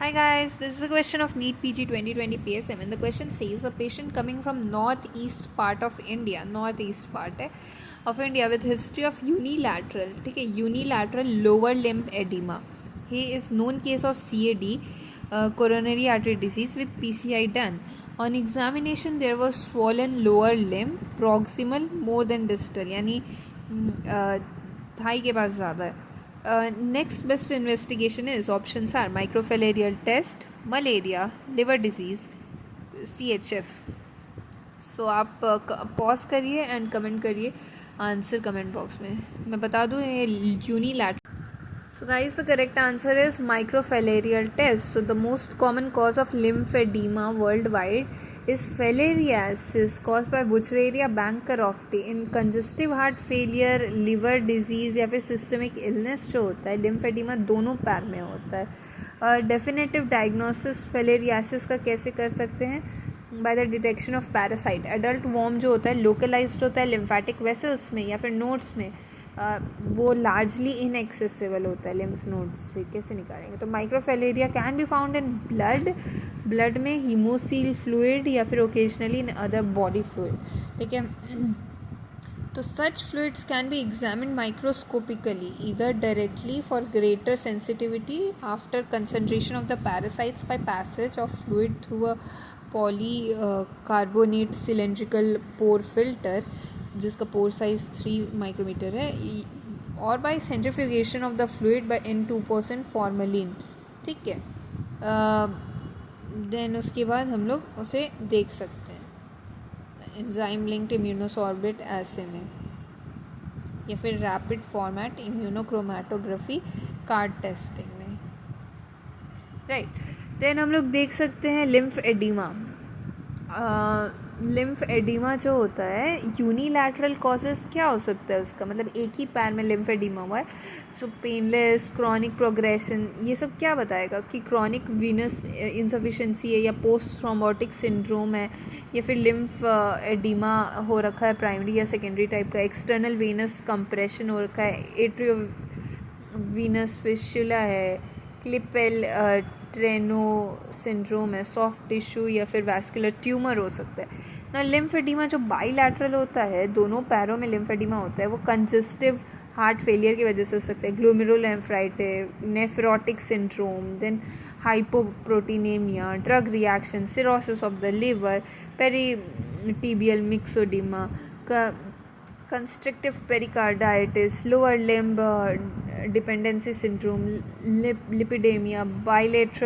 Hi guys, this is a question of NEET PG 2020 PSM and the question says a patient coming from northeast part of India, northeast part of India with history of unilateral, ठीक है, unilateral lower limb edema. He is known case of CAD, coronary artery disease with PCI done. On examination there was swollen lower limb, proximal more than distal, यानी Thai के पास ज़्यादा है. Next best investigation is options are microfilarial test, malaria, liver disease, CHF. So आप pause करिए and comment करिए answer comment box में. मैं बता दूँ ये unilateral. So guys, the correct answer is microfilarial test. So the most common cause of lymphedema worldwide is filariasis caused by Buchereria bankrupt. In congestive heart failure, liver disease या फिर systemic illness जो होता है, lymphedema दोनों पैर में होता है. Definitive diagnosis filariasis का कैसे कर सकते हैं? By the detection of parasite. Adult worm जो होता है localized होता है lymphatic vessels में या फिर nodes में. वो लार्जली इनएक्सेसिबल होता है लिम्फ नोड्स से. कैसे निकालेंगे? तो microfilaria can be found in blood में हीमोसील फ्लूइड या फिर occasionally in other body fluid. ठीक है, तो such fluids can be examined microscopically either directly for greater sensitivity after concentration of the parasites by passage of fluid through a polycarbonate cylindrical pore filter जिसका pore size 3 micrometre है, और by centrifugation of the fluid by in 2% formalin. ठीक है, then उसके बाद हम लोग उसे देख सकते हैं एंजाइम लिंक्ड इम्यूनोसॉर्बेट ऐसे में या फिर रैपिड फॉर्मेट इम्यूनोक्रोमेटोग्राफी कार्ड टेस्टिंग में. राइट, देन हम लोग देख सकते हैं लिम्फ एडिमा. लिम्फ एडिमा जो होता है यूनिलैटरल कॉजेस क्या हो सकता है उसका, मतलब एक ही पैर में लिम्फ एडिमा हुआ है. सो पेनलेस, क्रॉनिक प्रोग्रेशन, ये सब क्या बताएगा कि क्रॉनिक वीनस इंसफिशिएंसी है या पोस्ट थ्रोम्बोटिक सिंड्रोम है या फिर लिम्फ एडिमा हो रखा है प्राइमरी या सेकेंडरी टाइप का. एक्सटर्नल वेनस कंप्रेशन हो रखा है, एट्रियो वीनस फिस्टुला है, क्लिपेल ट्रेनो सिंड्रोम है, सॉफ्ट टिश्यू या फिर वैस्कुलर ट्यूमर हो सकता है ना. लिम्फेडिमा जो बाईलैटरल होता है, दोनों पैरों में लिम्फेडिमा होता है, वो कंजेस्टिव हार्ट फेलियर की वजह से हो सकता है. Glomerulonephritis, nephrotic syndrome, then hypoproteinaemia, drug reaction, cirrhosis of the liver, pretibial myxoedema, constrictive pericarditis, lower limb dependency syndrome, lipidemia, bilateral